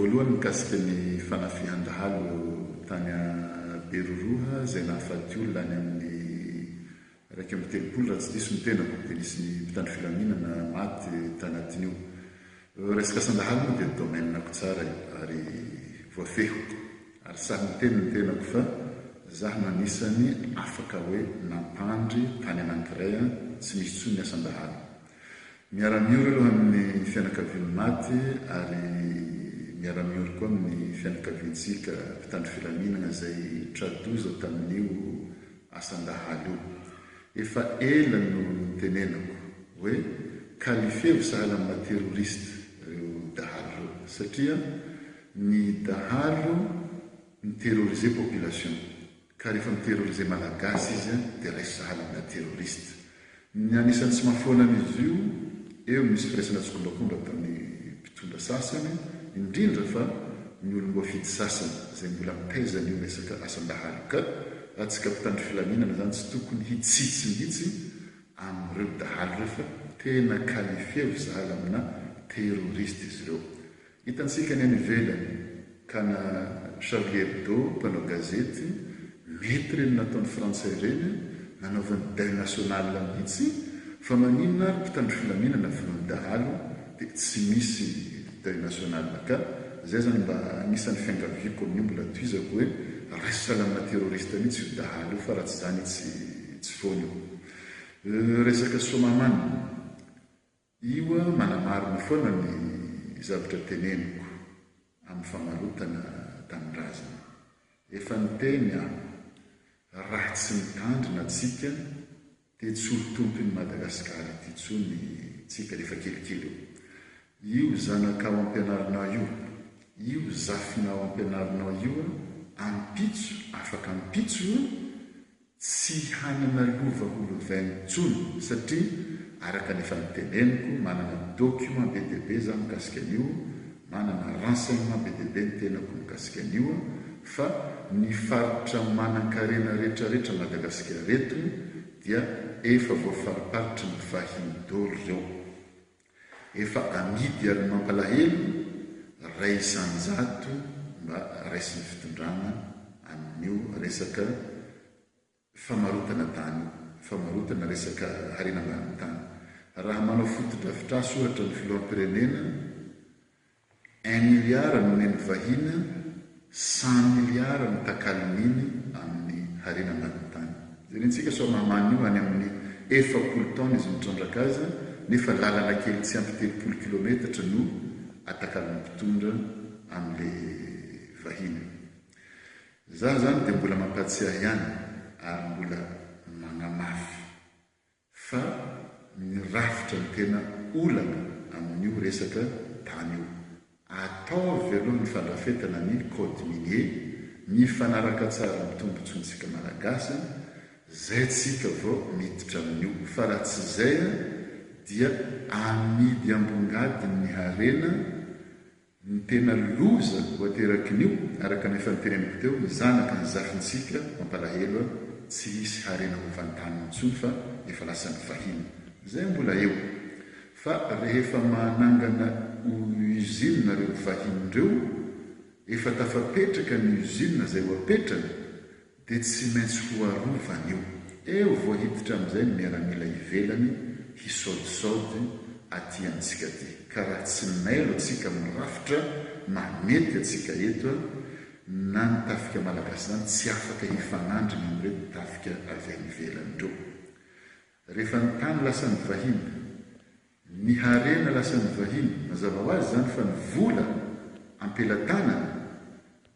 voalohany mikasika ny fanafihan-dahalo tany Beroroha zay nahafaty olona any amin'ny raiky amby telopolo raha tsy diso ny tenako dia nisy ny mpitandro filaminana maty tanatin'io. Resaka asan-dahalo moa dia domainako tsara ary voafeho ary sahy miteny ny tenako fa zaho nanisany afaka hoe nampandry tany anankiray tsy misy tsony ny asan-dahalo. Miara-miora aloha amin'ny fianakaviany maty ary miara-miora koa amin'ny fianakaviantsika mpitandro filaminana zay tradoza tamin'io asan-dahalo io. Efa ela no tenenako hoe kalifevo sahala amina terroriste reo dahalo reo satria ny dahalo miterroriser population ka rehefa miterroriser malagasy izy dia raisy sahala amina terroriste. Ny anisan'ny tsy mahafoanan'izy io eo misy firaisana tsokombakomba tamin'ny mpitondra sasany indrindra fa ny olom-boafidy sasany zay mbola mitaizana io resaka asan-dahalo ka atsika mpitandro filaminana zany tsy tokony hitsitsy mihitsy amin'ireo dahalo reo fa tena kalifevo sahala amina terroriste izy ireo. Hitantsika ny any ivelany ka na Charlie Hebdo mpanao gazety mety reny nataon'ny frantsay reny nanaovany deuil national mihitsy fa maninona ary mpitandro filaminana voan'ny dahalo dia tsy misy deuil national ka zay zany mba anisan'ny fiangaviako amin'io mbola toizako hoe raisy sahala amina terroriste mihitsy io dahalo io fa raha tsy zany tsy foana io. Resaka Somamany io manamarina foana ny zavatra teneniko amin'ny famarotana tanindrazana. Efa niteny raha tsy mitandrina atsika dia tsy olo-tompony Madagasikara ity tsony tsika rehefa kelikely io zanaka ao ampianarinao io zafina ao ampianarinao io ampitso afaka ampitso tsy hanana lova olovainy tsony satria araka nefa niteneniko manana document be dia be zaho mikasika an'io, manana renseignement be dia be ny tenako mikasika an'io fa ny faritra manan-karena rehetrarehetra Madagasikara reto dia efa voafariparitra ny vahiny-dolo reo. Efa amidy ary mampalahelo ray isan-jato mba raisiny fitondrana amin'io resaka famarotana tany, famarotana resaka harena ambany tany. Raha manao foto-drafitr'asa ohatra ny filoham-pirenena 1 milliard no neny vahiny, 100 milliard no takalon'iny amin'ny harena ambany tany. Zerentsika Somamany io any amin'ny 40 taona izy mitrandraka azy nefa lalana kely tsy ampy 30 kilometatra no atakalony mpitondra amin'ilay vahiny. Zaho zany dia mbola mampatsiahy ihany ary mbola magnamafy fa ny rafitra ny tena olana amin'io resaka tany io. Ataovy aloha ny fandrafetana ny code minier mifanaraka tsara ny tombontsoantsika malagasy zay tsika vao miditra amin'io. Fa raha tsy zay dia amidy ambongadiny ny harena ny tena loza hoaterakin'io araka nefa niteneniko teo zanaka ny zafintsika mampalahelo tsy hisy harena hovantany intsony fa efa lasa ny vahiny. Zay mbola eo fa rehefa manangana usine reo vahin'ireo efa tafapetraka ny usine zay hoapetrana dia tsy maintsy hoarovana io. Eo voahiditra amin'izay ny miaramila ivelany hisaodisody aty antsika ty ka raha tsy nailo atsika mirafitra mamety atsika eto na ny tafika malagasy zany tsy afaka hifanandrina amin'ireo tafika avy any ivelan'ireo. Rehefa ny tany lasa ny vahiny, ny harena lasa ny vahiny, mazava ho azy zany fa ny vola ampelantanana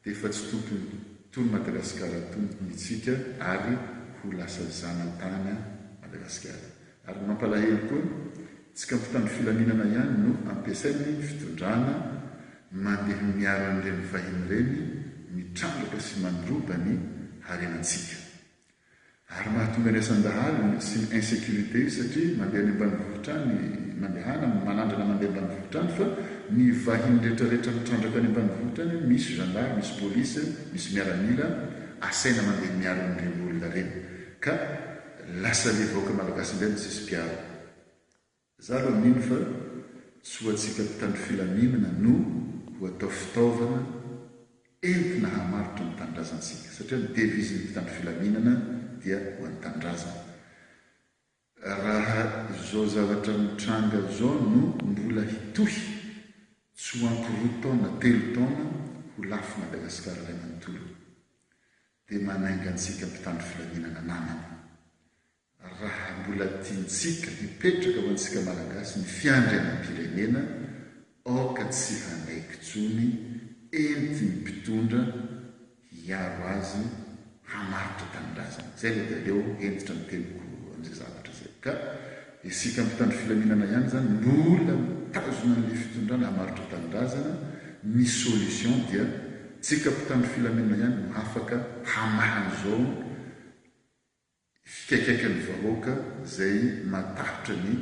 dia efa tsy tompony tony Madagasikara tompony itsika ary ho lasa zanan-tany Madagasikara. Ary mampalahelo koa tsika mpitandro filaminana ihany no ampiasainy fitondrana mandeha miaro an'ireny vahiny reny mitrandraka sy mandroba ny harenantsika. Ary mahatonga ny asan-dahalo sy ny insécurité satria mandeha any ambanivohitra any mandehana manandrana mandeha ambanivohitra any fa ny vahiny rehetrarehetra mitrandraka any ambanivohitra any misy gendarme, misy polisy, misy miaramila asaina mandeha miaro an'ireny olona reny ka lasa levoaka malagasy indray tsisy mpiaro. Za aloha nino fa tsy ho atsika mpitandro filaminana no ho atao fitaovana entina hamaritra ny tanindrazantsika satria ny devizy ny mpitandro filaminana dia ho an'ny tanindrazana. Raha zao zavatra mitranga zao no mbola hitohy tsy ho ampy 2 taona 3 taona ho lafo Madagasikara ray manontolo dia manaingantsika mpitandro filaminana namana. Raha mbola tiantsika hipetraka ho antsika malagasy ny fiandrianam-pirenena aoka tsy handaikitsony enti ny mpitondra hiaro azy hamaritra tanindrazana. Zay le daleo entitra ny teloko amin'izay zavatra zay. Ka isika mpitandro filaminana ihany zany mbola mitazona n'le fitondrana hamaritra tanindrazana. Ny solution dia tsika mpitandro filaminana ihany no afaka hamahan'izao fikaikiaka ny vahoaka zay matahitra ny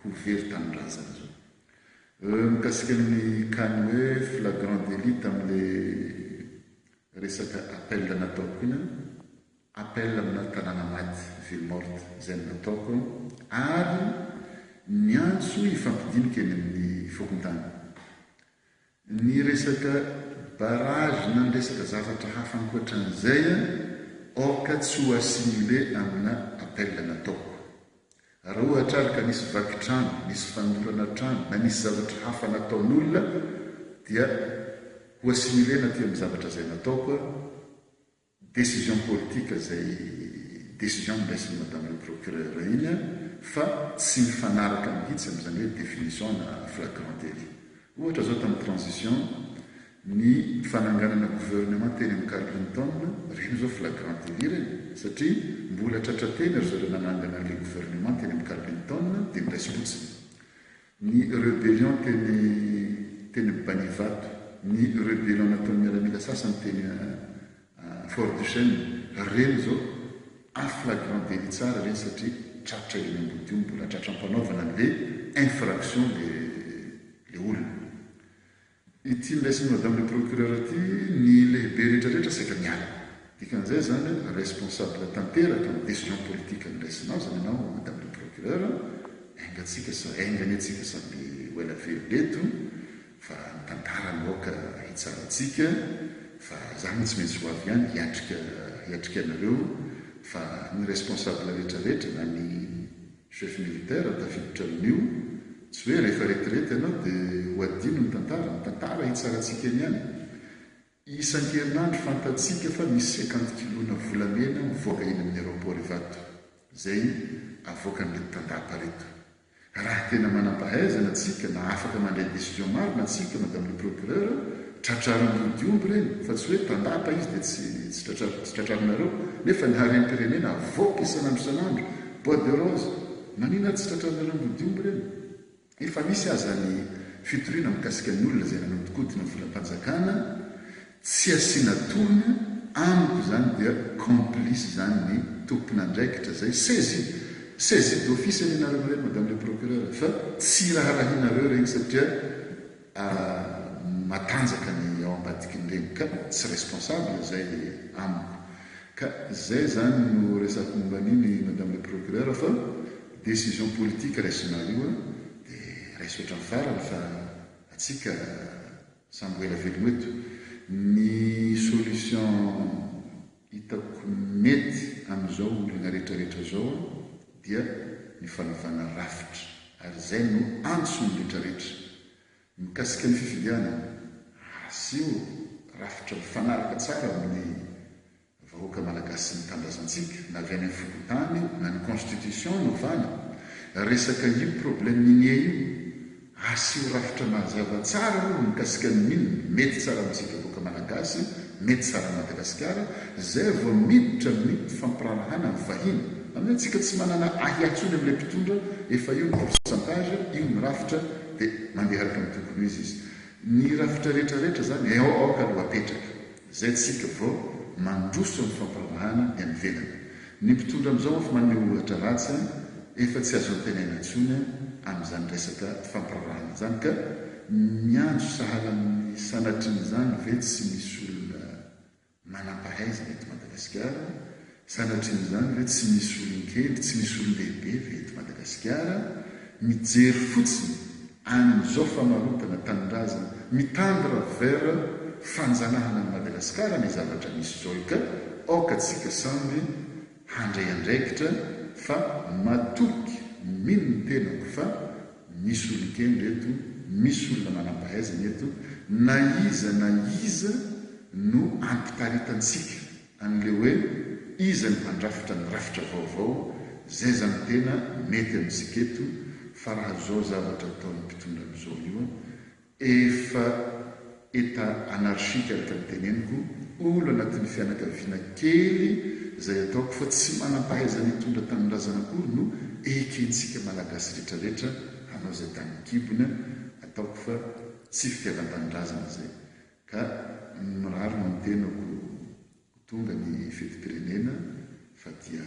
ho very tanindrazana zao. Mikasika ny kany hoe flagrant délit tamin'le resaka appel nataoko ina, appel amina tanàna maty Villemorte zay nataoko, ary ny antso ifampidinika eny amin'ny fokontany. Ny resaka barrage na ny resaka zavatra hafa ankoatran'izay aoka tsy ho assimilé amina appel nataoko. Raha ohatra ary ka nisy vakitrano, nisy fanorana trano na nisy zavatra hafa nataon'olona dia ho assimilé na ty amin'ny zavatra zay nataoko, décision politique zay décision mindraisin'ny madame le procureur iny fa tsy mifanaraka mihitsy amin'izany hoe définition na flagrant délit. Ohatra zao tamin'ny transition ny fananganana gouvernement teny amin'ny Carlington reny zao flagrant délit reny satria mbola tratrateny ry zareo nanangana le gouvernement teny amin'ny Carlington dia miraisy fotsiny. Ny rébellion teny Banivato, ny rébellion nataon'ny miaramila sasany teny Fort du Chêne reny zao en flagrant délit tsara reny satria tratra eny ambody io mbola tratrampanaovana le infraction le olona. Ity ndraisin'ny madame le procureur aty ny lehibe rehetrarehetra saika miala. Dikan'izay zany responsable tanteraka ny décision politique nyraisinao zany ianao madame le procureur, aingany atsika samby hoela veloleto fa ny tantara moaka hitsaratsika fa zany tsy maintsy ho avy ihany hiatrika anareo fa ny responsable rehetrarehetra na ny chef militaire tafiditra amin'io tsy hoe rehefa retirety ianao dia ho adino ny tantara hitsaratsika eny ihany. Isan-kerinandro fantatsika fa misy 50 kilona volamena mivoaka eny amin'ny aéroport Ivato zay avoakan'le tandapareto. Raha tena manam-pahaizana atsika na afaka mandray décision marina atsika madame le procureur, tratraram-bodiomby reny fa tsy hoe tandapa izy dia tsy tratrarinareo nefa ny harem-pirenena avoaka isanandro bois de rose manina tsy tratrarinareo mbodiomby reny. Efa misy aza ny fitoriana mikasika ny olona zay nanodikodina ny volam-panjakana tsy asiana tolona amiko zany dia complice zany ny tompon'andraikitra zay saisie d'office ninareo reny madame le procureur fa tsy raharahinareo reny satria matanjaka ny ao ambadikin'ireny ka tsy responsable zay amiko. Ka zay zany no resako momban'iny madame le procureur fa décision politique raisinao io dia raisy ohatran'ny farany fa atsika samby ela velogno eto. Ny solution hitako mety amin'izao olona rehetrarehetra zao dia ny fanaovana rafitra, ary zay no antsony rehetrarehetra mikasika ny fifidianana. Asio rafitra mifanaraka tsara amin'ny vahoaka malagasy ny tandrazantsika na avy any amin'ny fokontany na ny constitution novana resaka io problème minier io. Asio rafitra mazava tsara no mikasika ny minina mety tsara amintsika vahoaka malagasy, mety tsara Madagasikara, zay vao miditra amin'ny fampirarahana ny vahiny. Amin'ny antsika tsy manana ahiatsony amin'ilay mpitondra, efa io ny pourcentage io ny rafitra dia mandeha araka amin'ny tokony izy. Ny rafitra rehetrarehetra zany aoka no apetraka zay tsika vao mandroso amin'ny fampirarahana ny amin'ny velana. Ny mpitondra amin'izao fa manome ohatra ratsy efa tsy azo antenaina intsony amin'izany resaka fampirarahana zany. Ka miandro sahala amin'ny sanatrian'izany ve tsy misy olona manam-pahaizana eto Madagasikara, sanatrian'izany ve tsy misy olon-kely, tsy misy olon-lehibe ve eto Madagasikara mijery fotsiny amin'izao famarotana tanindrazana mitandra vera fanjanahana ny Madagasikara ny zavatra misy zao ka aoka tsika samby handray andraikitra fa matoky mino ny tenako fa misy olon-keny reto, misy olona manam-pahaizana eto na iza no ampitaritantsika an'le hoe iza ny mpandrafitra ny rafitra vaovao zay zany tena mety amintsika eto fa raha zao zavatra ataon'ny mpitondra amin'izao io efa eta anarchika araka ny teneniko olo anatin'ny fianakaviana kely zay ataoko fa tsy manam-pahaizana hitondra tanindrazana akory no ekentsika malagasy rehetrarehetra hanao zay tany kibona ataoko fa tsy fitiavan-tanindrazana zay ka miraro no tenako tonga ny fetim-pirenena fa dia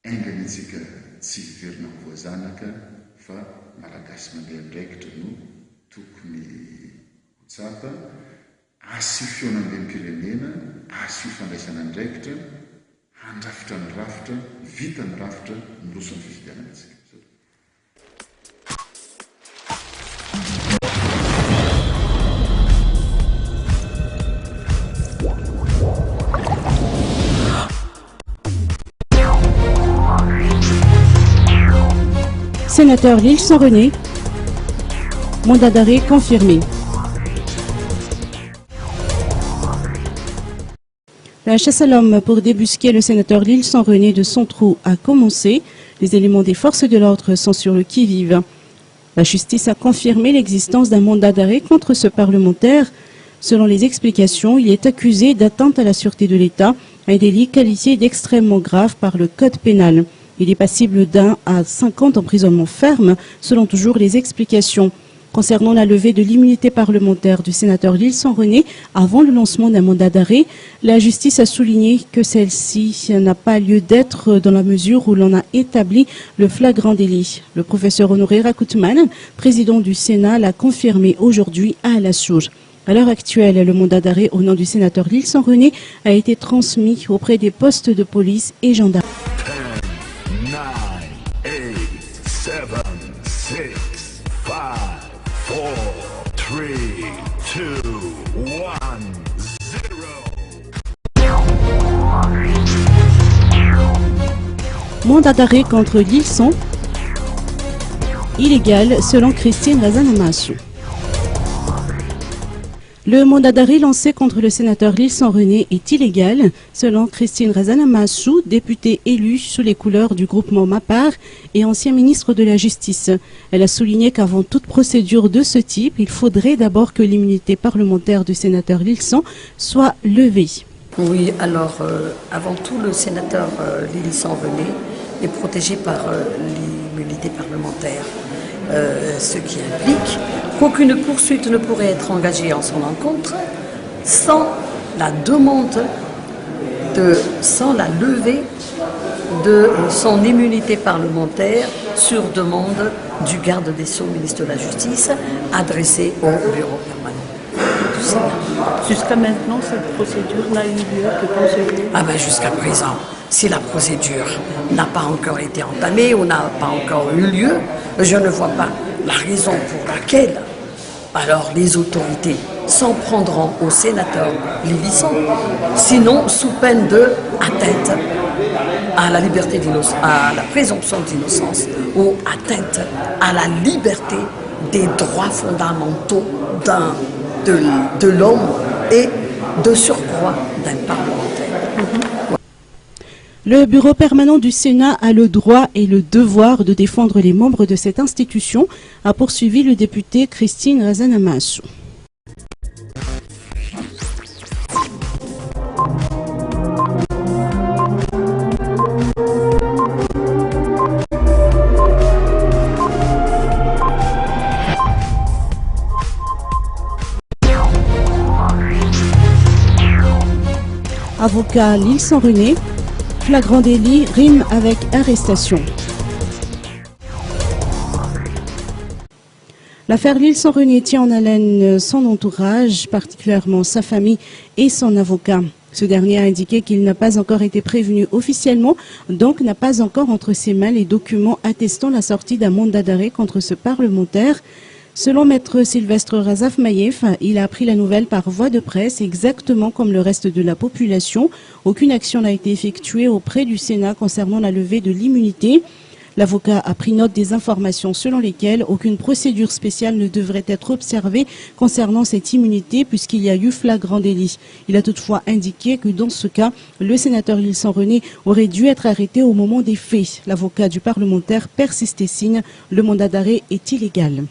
aingany antsika tsy verina voazanaka fa malagasy mandeha andraikitra no tokony hotsapa asio fionam-pirenena asio fandraisana andraikitra handrafitra ny rafitra vita ny rafitra miloson'ny fifidianana antsika. Sénateur Lille sans René, mandat d'arrêt confirmé. La chasse à l'homme pour débusquer le sénateur Lille sans René de son trou a commencé. Les éléments des forces de l'ordre sont sur le qui-vive. La justice a confirmé l'existence d'un mandat d'arrêt contre ce parlementaire. Selon les explications, il est accusé d'atteinte à la sûreté de l'État, un délit qualifié d'extrêmement grave par le code pénal. Il est passible d'1 à 5 ans d'emprisonnement ferme, selon toujours les explications. Concernant la levée de l'immunité parlementaire du sénateur Lille sans René, avant le lancement d'un mandat d'arrêt, la justice a souligné que celle-ci n'a pas lieu d'être dans la mesure où l'on a établi le flagrant délit. Le professeur Honoré Rakoutman, président du Sénat, l'a confirmé aujourd'hui à la source. À l'heure actuelle, le mandat d'arrêt au nom du sénateur Lille sans René a été transmis auprès des postes de police et gendarmes. 9, 8, 7, 6, 5, 4, 3, 2, 1, 0. Mandat d'arrêt contre Lille sans illégal selon Christine Razanamassou. Le mandat d'arrêt lancé contre le sénateur Lille sans René est illégal, selon Christine Razanamassou, députée élue sous les couleurs du groupement MAPAR et ancien ministre de la Justice. Elle a souligné qu'avant toute procédure de ce type, il faudrait d'abord que l'immunité parlementaire du sénateur Lille sans soit levée. Oui, alors avant tout, le sénateur Lille sans René est protégé par l'immunité parlementaire. Ce qui implique qu'aucune poursuite ne pourrait être engagée en son encontre sans la levée de son immunité parlementaire sur demande du garde des Sceaux, ministre de la Justice, adressée au bureau permanent du Sénat. Jusqu'à maintenant, cette procédure n'a eu lieu que quand celui... Ah ben jusqu'à présent, si la procédure n'a pas encore été entamée ou n'a pas encore eu lieu, je ne vois pas la raison pour laquelle alors les autorités s'en prendront au sénateur Lille sans, sinon sous peine de atteinte à la liberté d'innocence, à la présomption d'innocence ou atteinte à la liberté des droits fondamentaux de l'homme et de surcroît d'un parlementaire. Le bureau permanent du Sénat a le droit et le devoir de défendre les membres de cette institution, a poursuivi le député Christine Razanamassou. Avocat Lille sans René, flagrant délit rime avec arrestation. L'affaire Lille sans René tient en haleine son entourage, particulièrement sa famille et son avocat. Ce dernier a indiqué qu'il n'a pas encore été prévenu officiellement, donc n'a pas encore entre ses mains les documents attestant la sortie d'un mandat d'arrêt contre ce parlementaire. Selon maître Sylvestre Razaf Maïef, il a appris la nouvelle par voie de presse, exactement comme le reste de la population. Aucune action n'a été effectuée auprès du Sénat concernant la levée de l'immunité. L'avocat a pris note des informations selon lesquelles aucune procédure spéciale ne devrait être observée concernant cette immunité puisqu'il y a eu flagrant délit. Il a toutefois indiqué que dans ce cas, le sénateur Lilson René aurait dû être arrêté au moment des faits. L'avocat du parlementaire persiste et signe, le mandat d'arrêt est illégal.